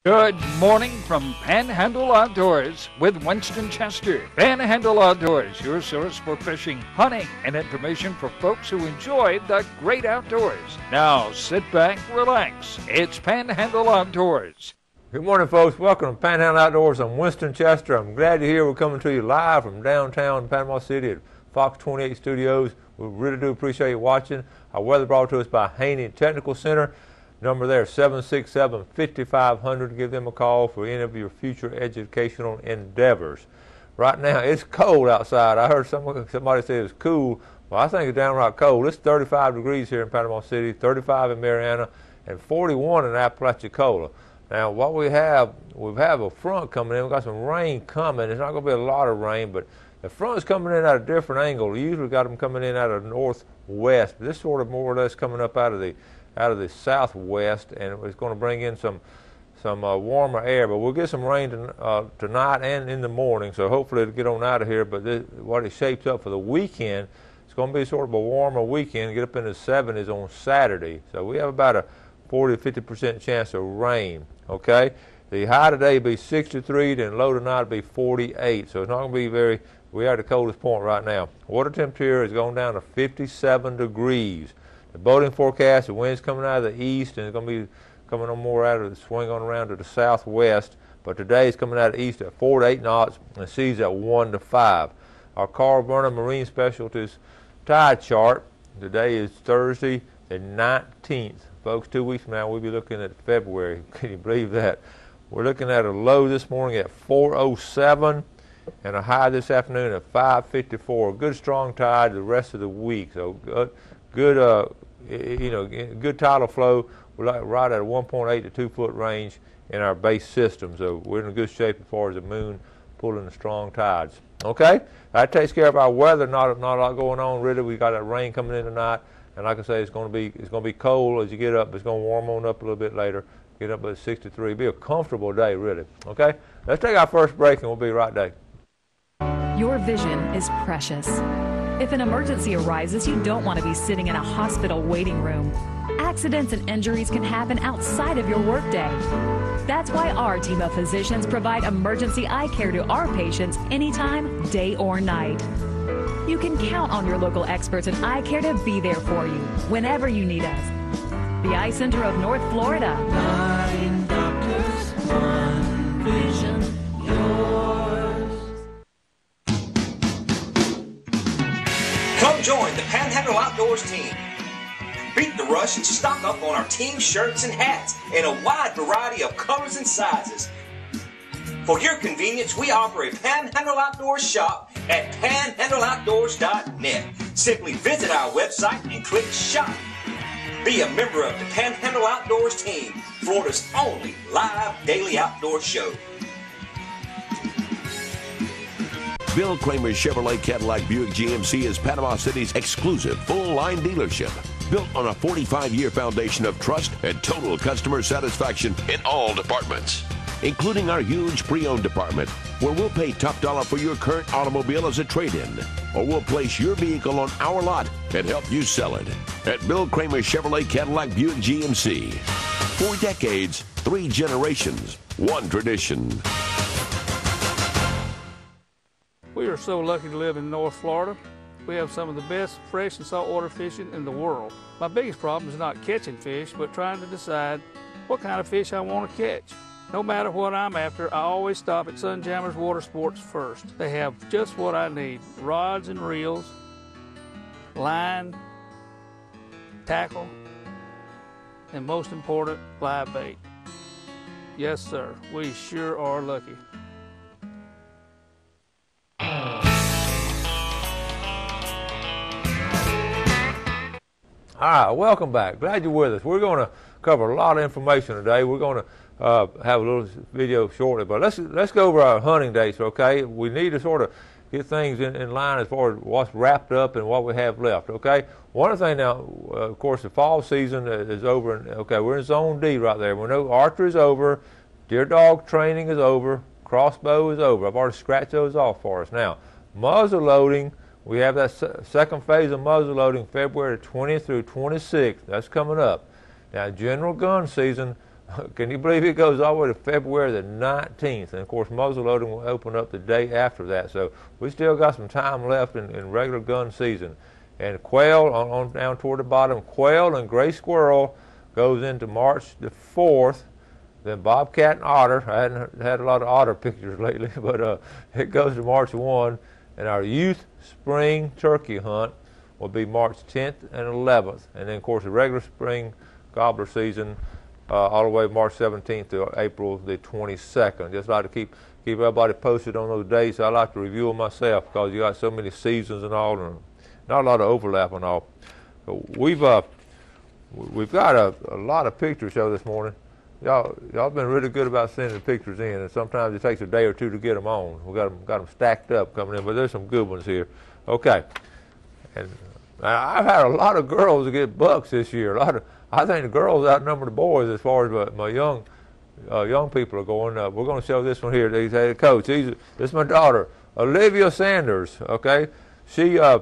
Good morning from Panhandle Outdoors with Winston Chester. Panhandle Outdoors, your source for fishing, hunting, and information for folks who enjoy the great outdoors. Now sit back, relax. It's Panhandle Outdoors. Good morning, folks. Welcome to Panhandle Outdoors. I'm Winston Chester. I'm glad you're here. We're coming to you live from downtown Panama City at Fox 28 Studios. We really do appreciate you watching. Our weather brought to us by Haney Technical Center. Number there, 767-5500. Give them a call for any of your future educational endeavors. Right now, it's cold outside. I heard somebody say it's cool. Well, I think it's downright cold. It's 35 degrees here in Panama City, 35 in Mariana, and 41 in Apalachicola. Now, what we have a front coming in. We've got some rain coming. It's not going to be a lot of rain, but the front's coming in at a different angle. We usually got them coming in out of northwest, but this sort of more or less coming up out of the southwest, and it's going to bring in some warmer air. But we'll get some rain tonight and in the morning, so hopefully it'll get on out of here. But what it shapes up for the weekend, it's going to be sort of a warmer weekend, get up in the 70s on Saturday. So we have about a 40-50% chance of rain, okay? The high today will be 63, then low tonight will be 48, so it's not going to be we're at the coldest point right now. Water temperature is going down to 57 degrees. The boating forecast, the wind's coming out of the east, and it's going to be coming on more out of the swing on around to the southwest. But today it's coming out of the east at 4 to 8 knots, and the seas at 1 to 5. Our Carl Burnham Marine Specialties tide chart today is Thursday the 19th. Folks, 2 weeks from now we'll be looking at February. Can you believe that? We're looking at a low this morning at 407 and a high this afternoon at 554. Good strong tide the rest of the week. So good tidal flow. We're right at a 1.8 to 2 foot range in our base system. So we're in a good shape as far as the moon pulling the strong tides. Okay, that takes care of our weather. Not a lot going on really. We got that rain coming in tonight, and like I say, it's going to be cold as you get up. It's going to warm on up a little bit later. Get up at 63. Be a comfortable day really. Okay, let's take our first break, and we'll be right back. Your vision is precious. If an emergency arises, you don't want to be sitting in a hospital waiting room. Accidents and injuries can happen outside of your workday. That's why our team of physicians provide emergency eye care to our patients anytime, day or night. You can count on your local experts in eye care to be there for you whenever you need us. The Eye Center of North Florida. 9 doctors, 1 vision, yours. Come join the Panhandle Outdoors team. Beat the rush and stock up on our team shirts and hats in a wide variety of colors and sizes. For your convenience, we offer a Panhandle Outdoors shop at panhandleoutdoors.net. Simply visit our website and click shop. Be a member of the Panhandle Outdoors team, Florida's only live daily outdoor show. Bill Kramer Chevrolet Cadillac Buick GMC is Panama City's exclusive full-line dealership. Built on a 45-year foundation of trust and total customer satisfaction in all departments, including our huge pre-owned department, where we'll pay top dollar for your current automobile as a trade-in, or we'll place your vehicle on our lot and help you sell it. At Bill Kramer Chevrolet Cadillac Buick GMC. 4 decades, 3 generations, 1 tradition. We are so lucky to live in North Florida. We have some of the best fresh and saltwater fishing in the world. My biggest problem is not catching fish, but trying to decide what kind of fish I want to catch. No matter what I'm after, I always stop at Sunjammers Water Sports first. They have just what I need: rods and reels, line, tackle, and most important, live bait. Yes, sir, we sure are lucky. All right, welcome back. Glad you're with us. We're going to cover a lot of information today. We're going to have a little video shortly, but let's go over our hunting dates, okay? We need to sort of get things in line as far as what's wrapped up and what we have left, okay? One thing now, of course, the fall season is over. Okay, we're in Zone D right there. We know archery is over, deer dog training is over, crossbow is over. I've already scratched those off for us. Now, muzzle loading. We have that second phase of muzzle loading February 20th through 26th. That's coming up. Now, general gun season Can you believe it goes all the way to February the 19th? And of course, muzzle loading will open up the day after that. So we still got some time left in regular gun season. And quail on down toward the bottom, quail and gray squirrel goes into March the 4th. Then bobcat and otter. I hadn't had a lot of otter pictures lately, but it goes to March 1. And our youth spring turkey hunt will be March 10th and 11th. And then, of course, the regular spring gobbler season all the way March 17th to April the 22nd. Just like to keep everybody posted on those dates. I like to review them myself because you got so many seasons and all, and not a lot of overlap and all. So we've got a lot of picture show this morning. Y'all been really good about sending the pictures in, and sometimes it takes a day or two to get them on. We got them stacked up coming in, but there's some good ones here. Okay, and I've had a lot of girls get bucks this year. I think the girls outnumber the boys as far as my young people are going. We're going to show this one here. They say, Coach, this is my daughter, Olivia Sanders. Okay, she has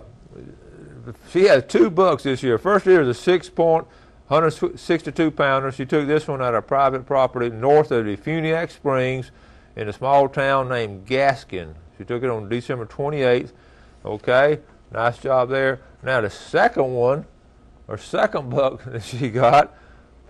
2 bucks this year. First year is a 6-point, 162 pounder. She took this one at our private property north of the Funiac Springs in a small town named Gaskin. She took it on December 28th. Okay, nice job there. Now the second buck that she got,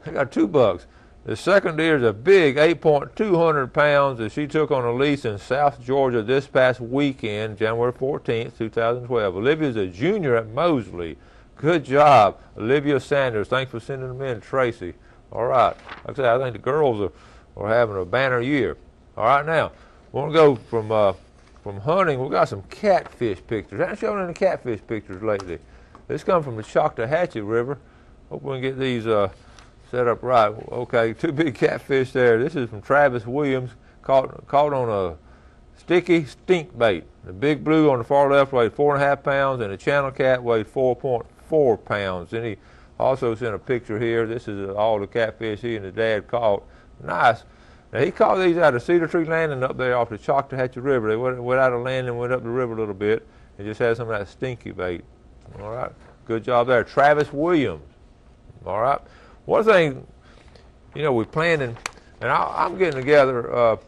I got 2 bucks. The second deer is a big 8-point, 200 pounds that she took on a lease in South Georgia this past weekend, January 14th, 2012. Olivia's a junior at Mosley. Good job, Olivia Sanders. Thanks for sending them in, Tracy. All right. Like I said, I think the girls are having a banner year. All right, now, we want to go from hunting. We got some catfish pictures. I haven't shown any catfish pictures lately. This comes from the Choctahatchee River. Hope we can get these set up right. Okay, 2 big catfish there. This is from Travis Williams, caught on a sticky stink bait. The big blue on the far left weighed 4.5 pounds, and the channel cat weighed 4.4 pounds. And he also sent a picture here. This is all the catfish he and his dad caught. Nice. Now, he caught these out of Cedar Tree Landing up there off the Choctahatchee River. They went out of landing, went up the river a little bit, and just had some of that stinky bait. All right. Good job there. Travis Williams. All right. One thing, we're planning, and I'm getting together.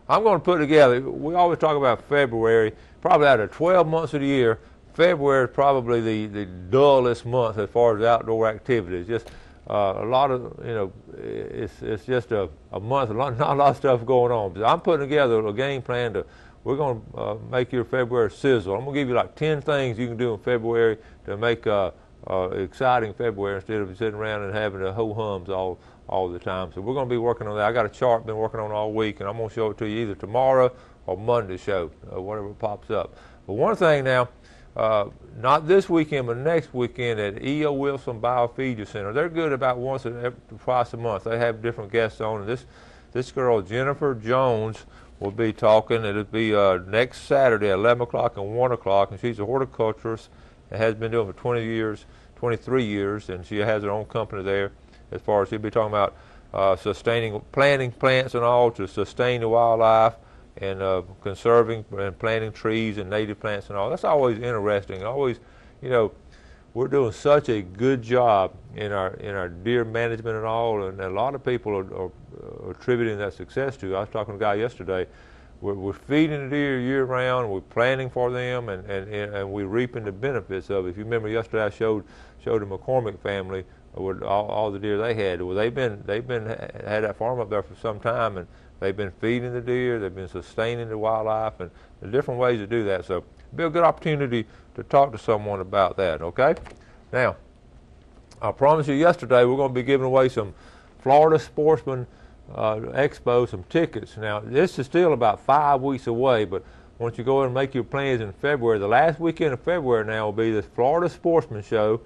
I'm going to put together, we always talk about February, probably out of 12 months of the year, February is probably the dullest month as far as outdoor activities. Just a lot of, it's just a month, not a lot of stuff going on. But I'm putting together a game plan we're going to make your February sizzle. I'm going to give you like 10 things you can do in February to make exciting February instead of sitting around and having the ho-hums all the time. So we're going to be working on that. I got a chart been working on all week, and I'm going to show it to you either tomorrow or Monday show, whatever pops up. But one thing now, not this weekend, but next weekend at E.O. Wilson Biofeeder Center. They're good about once or twice a month. They have different guests on, and this girl, Jennifer Jones, will be talking. It'll be next Saturday at 11 o'clock and 1 o'clock, and she's a horticulturist and has been doing it for 23 years, and she has her own company there. As far as she'll be talking about planting plants and all to sustain the wildlife, and conserving and planting trees and native plants and all. That's always interesting. Always, we're doing such a good job in our deer management and all, and a lot of people are attributing that success to. I was talking to a guy yesterday. We're feeding the deer year round. We're planting for them, and we're reaping the benefits of it. If you remember yesterday, I showed the McCormick family with all the deer they had. Well, they've had that farm up there for some time, and they've been feeding the deer. They've been sustaining the wildlife, and there's different ways to do that. So it'll be a good opportunity to talk to someone about that. Okay. Now, I promised you yesterday we're going to be giving away some Florida Sportsman Expo, some tickets. Now, this is still about 5 weeks away, but once you go in and make your plans in February, the last weekend of February now will be this Florida Sportsman Show.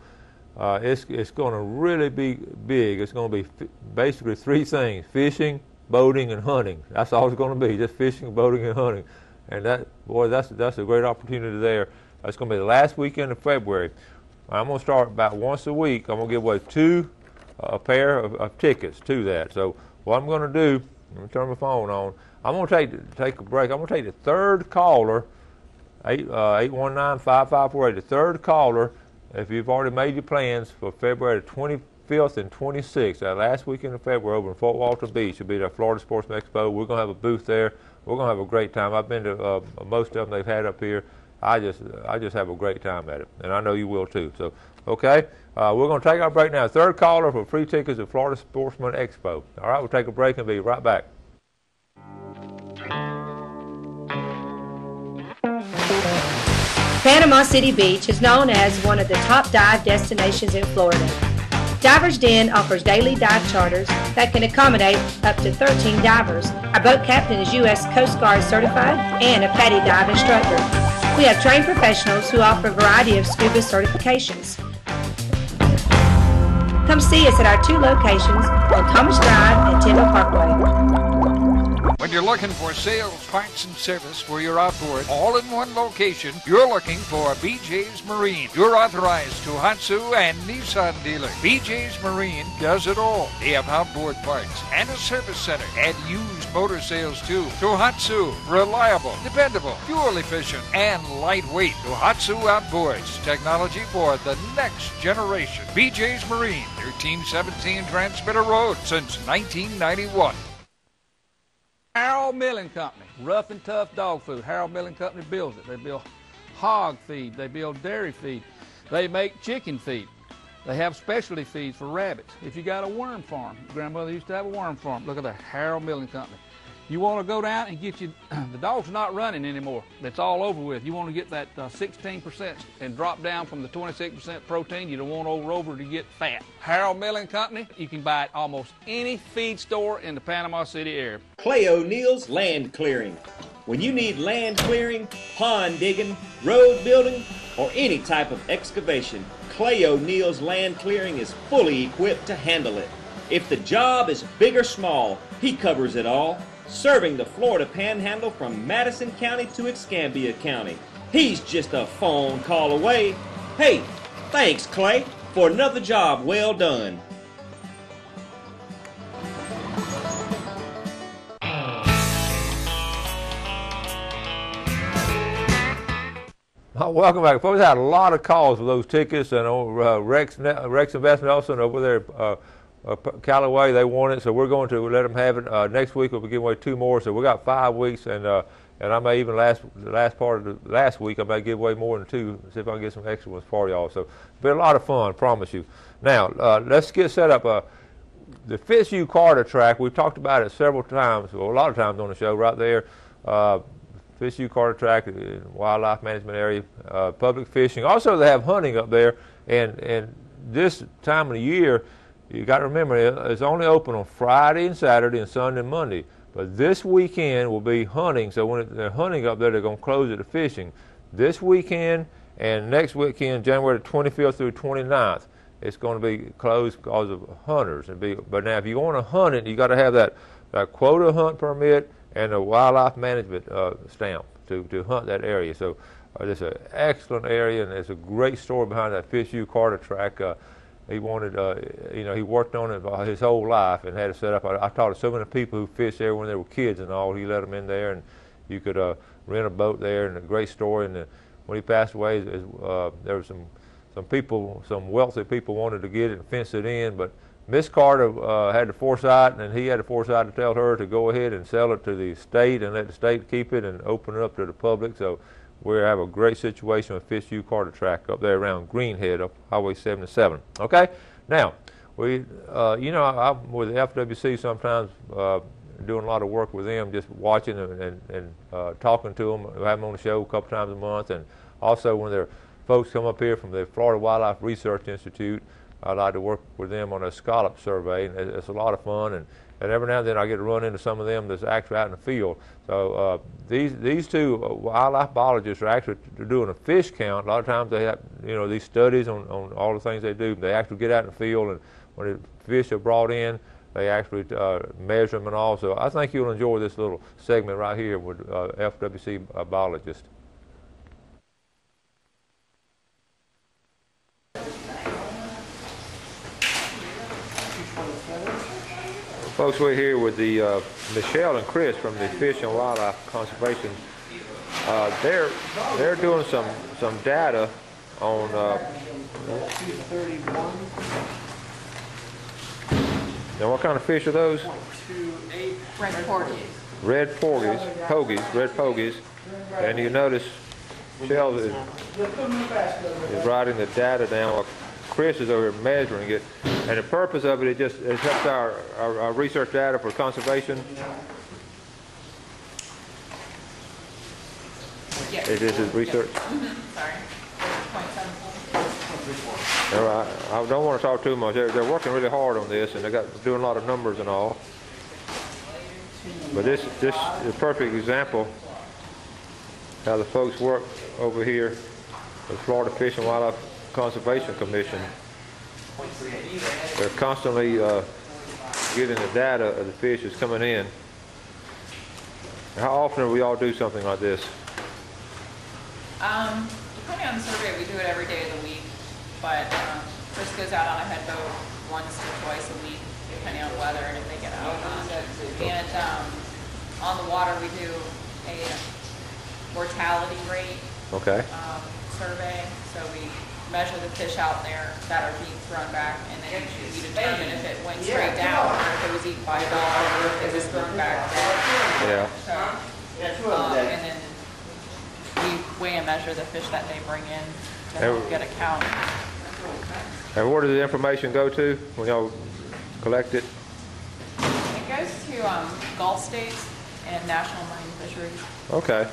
It's going to really be big. It's going to be basically 3 things: fishing, boating, and hunting. That's all it's going to be, just fishing, boating, and hunting. And that's a great opportunity there. That's going to be the last weekend of February. I'm going to start about once a week. I'm going to give away a pair of tickets to that. So what I'm going to do, let me turn my phone on. I'm going to take a break. I'm going to take the third caller, 819-5548, the third caller. If you've already made your plans for February 25th 25th and 26th, that last weekend of February over in Fort Walton Beach. It'll be the Florida Sportsman Expo. We're going to have a booth there. We're going to have a great time. I've been to most of them they've had up here. I just have a great time at it, and I know you will too. So, okay, we're going to take our break now. Third caller for free tickets to Florida Sportsman Expo. All right, we'll take a break and be right back. Panama City Beach is known as one of the top dive destinations in Florida. Divers Den offers daily dive charters that can accommodate up to 13 divers. Our boat captain is U.S. Coast Guard certified and a PADI dive instructor. We have trained professionals who offer a variety of scuba certifications. Come see us at our 2 locations on Thomas Drive and Tyndall Parkway. When you're looking for sales, parts, and service for your outboard, all in one location, you're looking for BJ's Marine. You're authorized Tohatsu and Nissan dealer. BJ's Marine does it all. They have outboard parts and a service center and used motor sales too. Tohatsu, reliable, dependable, fuel efficient, and lightweight. Tohatsu Outboards, technology for the next generation. BJ's Marine, 1317 Transmitter Road since 1991. Harold Milling Company, rough and tough dog food. Harold Milling Company builds it. They build hog feed. They build dairy feed. They make chicken feed. They have specialty feeds for rabbits. If you got a worm farm, grandmother used to have a worm farm. Look at the Harold Milling Company. You want to go down and get you, the dog's not running anymore. That's all over with. You want to get that 16% and drop down from the 26% protein. You don't want over to get fat. Harold Milling Company, you can buy at almost any feed store in the Panama City area. Clay O'Neill's Land Clearing. When you need land clearing, pond digging, road building, or any type of excavation, Clay O'Neill's Land Clearing is fully equipped to handle it. If the job is big or small, he covers it all. Serving the Florida Panhandle from Madison County to Escambia County. He's just a phone call away. Hey, thanks, Clay, for another job well done. Welcome back. Folks, I had a lot of calls for those tickets, and Rex Investment Nelson over there Callaway, they want it, so we're going to let them have it. Next week we'll be giving away 2 more, so we got 5 weeks, and I may even the last part of the last week I may give away more than 2, see if I can get some extra ones for y'all. So it'll be a lot of fun, promise you. Now let's get set up. The Fitzhugh Carter track, we've talked about it several times, well, a lot of times on the show right there. Fitzhugh Carter track, wildlife management area, public fishing. Also they have hunting up there, and this time of the year, you got to remember, it's only open on Friday and Saturday and Sunday and Monday. But this weekend will be hunting, so when they're hunting up there, they're going to close it to fishing. This weekend and next weekend, January the 25th through 29th, it's going to be closed because of hunters. But now, if you want to hunt it, you got to have that quota hunt permit and a wildlife management stamp to hunt that area. So it's an excellent area, and there's a great story behind that Fitzhugh Carter track. He wanted, he worked on it his whole life and had it set up. I talked to so many people who fished there when they were kids and all. He let them in there, and you could rent a boat there, and a great story. And when he passed away, there were some people, some wealthy people wanted to get it and fence it in, but Miss Carter had the foresight, and he had the foresight to tell her to go ahead and sell it to the state and let the state keep it and open it up to the public. So we have a great situation with Fitzhugh Carter track up there around Greenhead up Highway 77. Okay, now we, I'm with the FWC sometimes, doing a lot of work with them, just watching them and talking to them. We have them on the show a couple times a month, and also when their folks come up here from the Florida Wildlife Research Institute, I like to work with them on a scallop survey, and it's a lot of fun. And every now and then I get to run into some of them that's actually out in the field. So these 2 wildlife biologists are actually doing a fish count. A lot of times they have, these studies on all the things they do. They actually get out in the field, and when the fish are brought in, they actually measure them and all. So I think you'll enjoy this little segment right here with FWC biologist. Folks, we're here with the Michelle and Chris from the Fish and Wildlife Conservation. They're doing some data on Now what kind of fish are those? 0.28 red porgies. Red red pogies. And you notice Shell is writing the data down while Chris is over here measuring it. And the purpose of it, it helps our research data for conservation. Yes. This is research. Sorry. 0.74. All right. I don't want to talk too much. They're working really hard on this, and they're doing a lot of numbers and all. But this is a perfect example how the folks work over here with Florida Fish and Wildlife Conservation Commission. They're constantly getting the data of the fish that's coming in. How often do we all do something like this? Depending on the survey, we do it every day of the week, but Chris goes out on a head boat once to twice a week, depending on weather and if they get out or not. And on the water, we do a mortality rate survey. So we measure the fish out there that are being thrown back, and then we determine if it went straight down or if it was eaten by a dog or if it was thrown back dead. Yeah. So, and then we weigh and measure the fish that they bring in to help get a count. And where does the information go to when y'all collect it? It goes to Gulf states and National Marine Fisheries. Okay.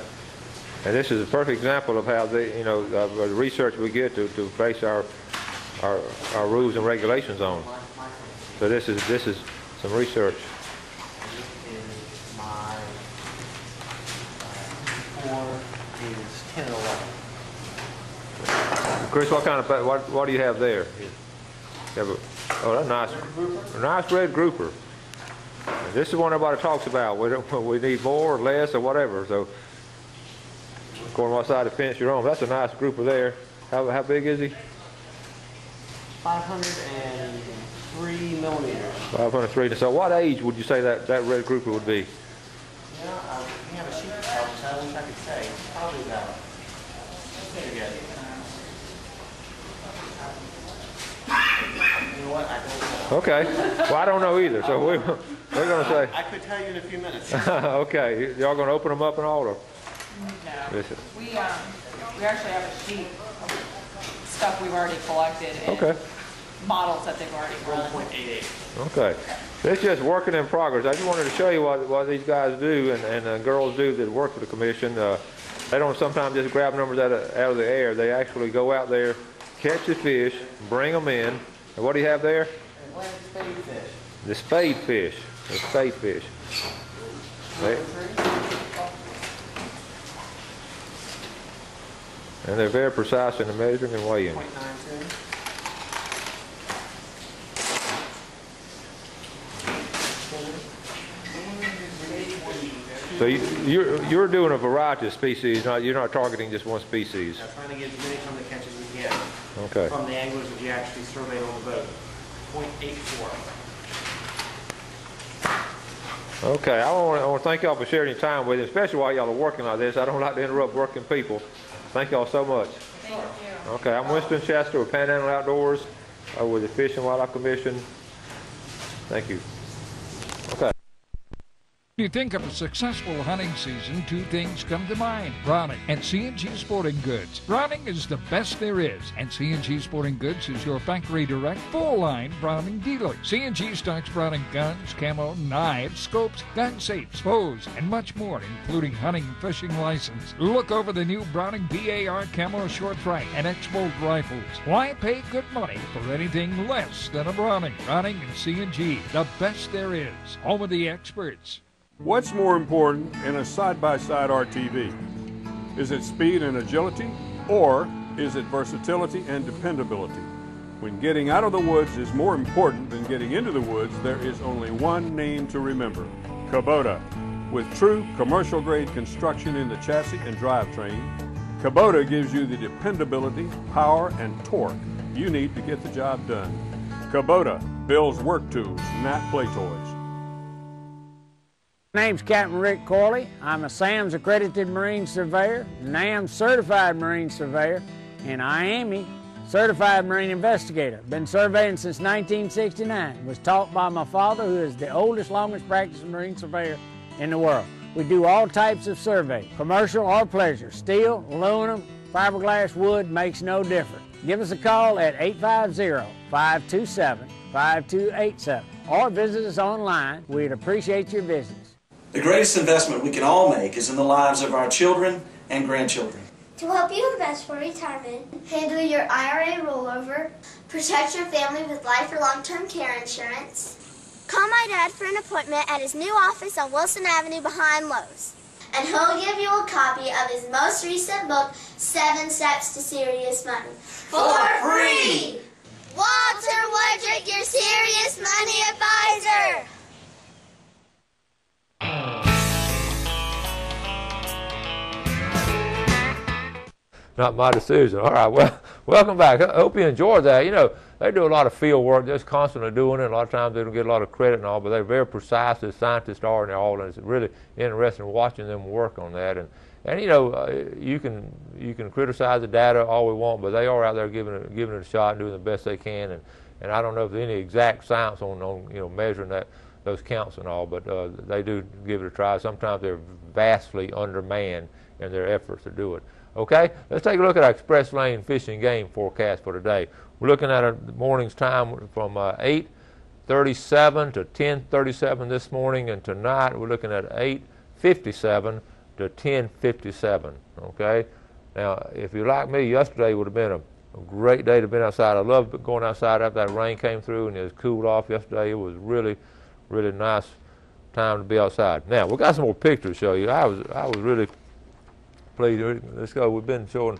And this is a perfect example of how the research we get to base our rules and regulations on. So this is some research. My score is 10 and 11. Chris, what do you have there? You have that's nice. A nice red grouper. And this is one everybody talks about. We need more or less or whatever. So according to what side of the fence you're on, that's a nice grouper there. How big is he? 503 millimeters. 503. So what age would you say that red grouper would be? Yeah, we have a sheet of help, so I wish I could say. Probably about. There you go. You know what? I don't know. Okay. Well, I don't know either. So we're going to say. I could tell you in a few minutes. Okay. Y'all going to open them up and all? No. We actually have a sheet of stuff we've already collected and models that they've already run. 1.88. Okay. It's just working in progress. I just wanted to show you what these guys do and girls do that work for the commission. They don't sometimes just grab numbers out of the air. They actually go out there, catch the fish, bring them in. And what do you have there? Spade fish. The spade fish. The spade fish. And they're very precise in the measuring and weighing. 0.92. So you're doing a variety of species. You're not targeting just one species. I'm trying to get as many from the catches as we can. Okay. From the anglers that you actually surveyed on the boat. 0.84. Okay, I want to thank y'all for sharing your time with us, especially while y'all are working like this. I don't like to interrupt working people. Thank y'all so much. Thank you. Okay, I'm Winston Chester with Panhandle Outdoors with the Fish and Wildlife Commission. Thank you. Okay. When you think of a successful hunting season, two things come to mind: Browning and C&G Sporting Goods. Browning is the best there is, and C&G Sporting Goods is your factory direct, full-line Browning dealer. C&G stocks Browning guns, camo, knives, scopes, gun safes, bows, and much more, including hunting and fishing license. Look over the new Browning BAR camo short track and X-Bolt rifles. Why pay good money for anything less than a Browning? Browning and C&G, the best there is. Home of the experts. What's more important in a side-by-side RTV? Is it speed and agility, or is it versatility and dependability? When getting out of the woods is more important than getting into the woods, there is only one name to remember: Kubota. With true commercial-grade construction in the chassis and drivetrain, Kubota gives you the dependability, power, and torque you need to get the job done. Kubota builds work tools, not play toys. My name's Captain Rick Corley. I'm a SAMS accredited Marine Surveyor, NAM certified Marine Surveyor, and IAME certified marine investigator. Been surveying since 1969. Was taught by my father, who is the oldest, longest practicing marine surveyor in the world. We do all types of survey, commercial or pleasure. Steel, aluminum, fiberglass, wood, makes no difference. Give us a call at 850-527-5287 or visit us online. We'd appreciate your visits. The greatest investment we can all make is in the lives of our children and grandchildren. To help you invest for retirement, handle your IRA rollover, protect your family with life or long-term care insurance, call my dad for an appointment at his new office on Wilson Avenue behind Lowe's. And he'll give you a copy of his most recent book, 7 Steps to Serious Money. For free! Walter Woodrick, your serious money advisor! Not my decision. All right, well, welcome back. I hope you enjoyed that. You know, they do a lot of field work, just constantly doing it. A lot of times they don't get a lot of credit and all, but they're very precise as scientists are and all, and it's really interesting watching them work on that. And you know, you can criticize the data all we want, but they are out there giving it a shot and doing the best they can. And I don't know if there's any exact science on you know, measuring those counts and all, but they do give it a try. Sometimes they're vastly undermanned in their efforts to do it. Okay, let's take a look at our Express Lane Fishing Game forecast for today. We're looking at the morning's time from 8:37 to 10:37 this morning, and tonight we're looking at 8:57 to 10:57. Okay, now if you're like me, yesterday would have been a great day to have been outside. I loved going outside after that rain came through and it was cooled off yesterday. It was really, really nice time to be outside. Now we got some more pictures to show you. I was really pleased. Let's go. We've been showing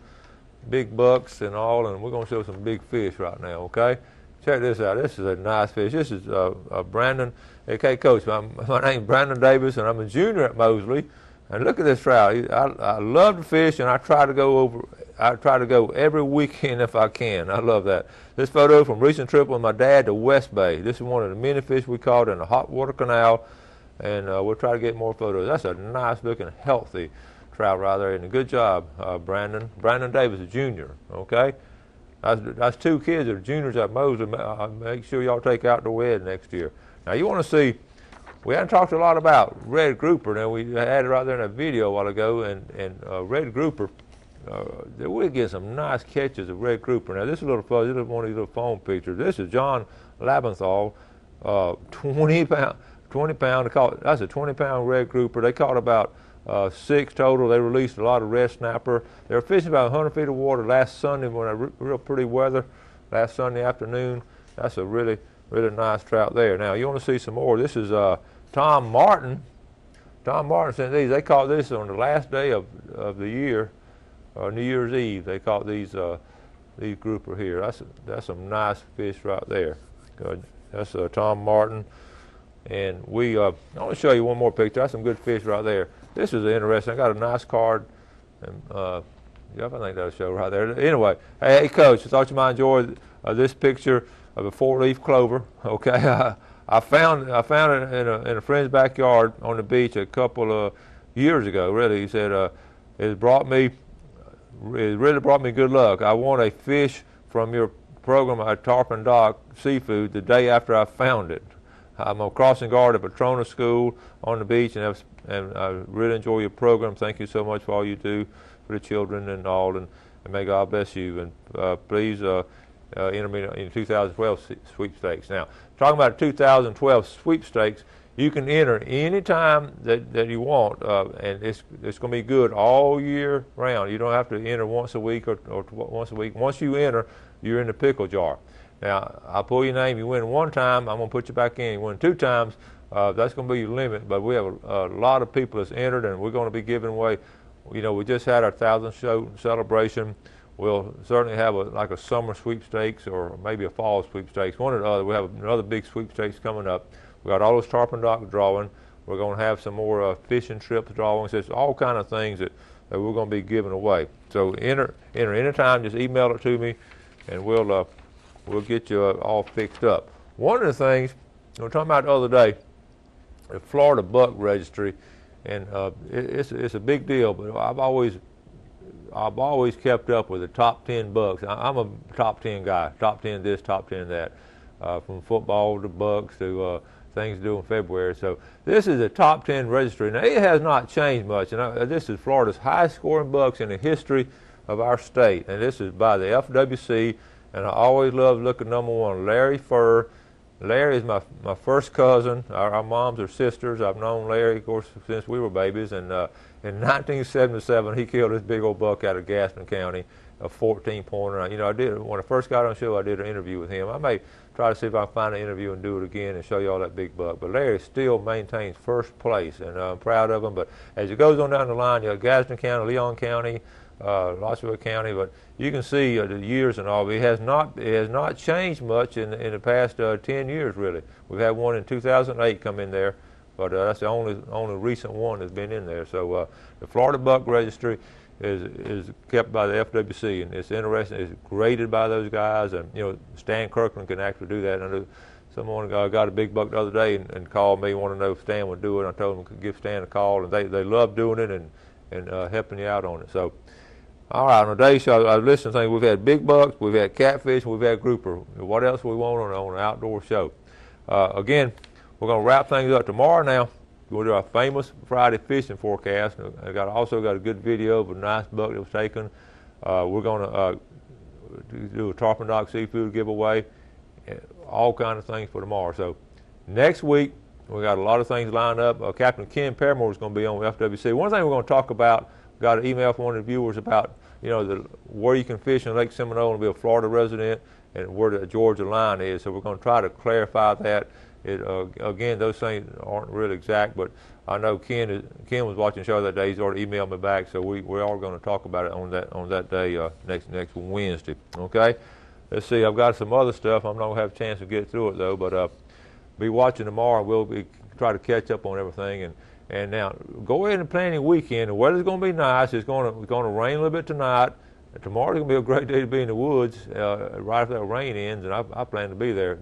big bucks and all, and we're going to show some big fish right now, okay? Check this out. This is a nice fish. This is Brandon. Okay, Coach, my name's Brandon Davis, and I'm a junior at Mosley. And look at this trout. I love to fish, and I try to go every weekend if I can. I love that. This photo from recent trip with my dad to West Bay. This is one of the many fish we caught in the hot water canal, and we'll try to get more photos. That's a nice-looking, healthy trout right there, and a good job, Brandon. Brandon Davis, a junior, okay? That's two kids that are juniors at Mosley. Make sure y'all take out the Ed next year. Now, you want to see, we haven't talked a lot about red grouper. Now, we had it right there in that video a while ago, and red grouper, we're getting some nice catches of red grouper. Now, this is a little fuzzy. This is one of these little phone pictures. This is John Labenthal, 20 pound. That's a 20-pound red grouper. They caught about 6 total. They released a lot of red snapper. They were fishing about 100 feet of water last Sunday when a real pretty weather, last Sunday afternoon. That's a really, really nice trout there. Now, you want to see some more. This is Tom Martin. Tom Martin sent these. They caught this on the last day of the year, New Year's Eve. They caught these grouper here. That's some nice fish right there. Good. That's Tom Martin. And I want to show you one more picture. That's some good fish right there. This is interesting. I got a nice card, and I think that'll show right there. Anyway, hey, Coach, I thought you might enjoy this picture of a 4-leaf clover. Okay, I found it in a friend's backyard on the beach a couple of years ago. Really, he said it really brought me good luck. I won a fish from your program at Tarpon Dock Seafood the day after I found it. I'm a crossing guard at Petronas School on the beach, and I really enjoy your program. Thank you so much for all you do for the children and all, and may God bless you. And please enter me in 2012 sweepstakes. Now, talking about 2012 sweepstakes, you can enter any time that you want, and it's going to be good all year round. You don't have to enter once a week or once a week. Once you enter, you're in the pickle jar. Now, I'll pull your name. You win one time, I'm going to put you back in. You win 2 times, that's going to be your limit. But we have a lot of people that's entered, and we're going to be giving away. You know, we just had our 1,000th show celebration. We'll certainly have like a summer sweepstakes or maybe a fall sweepstakes, one or the other. We have another big sweepstakes coming up. We got all those Tarpon Dock drawing. We're going to have some more fishing trips drawings. There's all kind of things that we're going to be giving away. So enter anytime. Just email it to me, and we'll get you all fixed up. One of the things we were talking about the other day, the Florida Buck Registry, and it's a big deal. But I've always I've always kept up with the top 10 bucks. I'm a top 10 guy, top 10 this, top 10 that, from football to bucks to things to do in February. So this is a top 10 registry. Now, it has not changed much. And this is Florida's highest scoring bucks in the history of our state. And this is by the FWC. And I always love looking number one, Larry Furr. Larry is my first cousin. Our moms are sisters. I've known Larry, of course, since we were babies. And in 1977, he killed this big old buck out of Gaston County, a 14-pointer. You know, when I first got on the show, I did an interview with him. I may try to see if I can find an interview and do it again and show you all that big buck. But Larry still maintains first place, and I'm proud of him. But as it goes on down the line, you have Gaston County, Leon County, Rossville County, but you can see the years and all. It has not changed much in the past 10 years, really. We've had one in 2008 come in there, but that's the only recent one that's been in there. So the Florida Buck Registry is kept by the FWC, and it's interesting. It's graded by those guys, and you know, Stan Kirkland can actually do that. And someone got a big buck the other day and called me, wanted to know if Stan would do it. I told him to give Stan a call, and they love doing it and helping you out on it. So. All right, on today's show, I listened to things. We've had big bucks, we've had catfish, we've had grouper. What else we want on an outdoor show? Again, we're going to wrap things up tomorrow now. We'll do our famous Friday fishing forecast. I also got a good video of a nice buck that was taken. We're going to do a Tarpon Dock seafood giveaway, all kind of things for tomorrow. So next week, we got a lot of things lined up. Captain Ken Paramore is going to be on FWC. One thing we're going to talk about, got an email from one of the viewers about, you know, where you can fish in Lake Seminole and be a Florida resident, and where the Georgia line is. So we're going to try to clarify that. Again, those things aren't really exact, but I know Ken was watching the show that day. He's already emailed me back, so we're all going to talk about it on that day next Wednesday. Okay. Let's see. I've got some other stuff. I'm not going to have a chance to get through it though, but be watching tomorrow. We'll try to catch up on everything. And now, go ahead and plan your weekend. The weather's going to be nice. It's going to rain a little bit tonight. Tomorrow's going to be a great day to be in the woods right after that rain ends, and I plan to be there.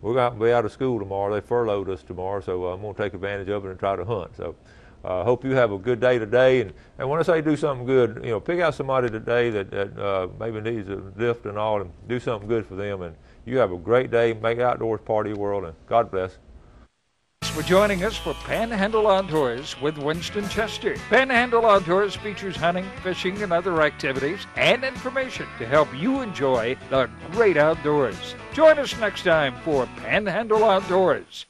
We're going to be out of school tomorrow. They furloughed us tomorrow, so I'm going to take advantage of it and try to hunt. So hope you have a good day today. And when I say do something good, you know, pick out somebody today that maybe needs a lift and all, and do something good for them. And you have a great day. Make outdoors part of your world, and God bless. For joining us for Panhandle Outdoors with Winston Chester. Panhandle Outdoors features hunting, fishing, and other activities and information to help you enjoy the great outdoors. Join us next time for Panhandle Outdoors.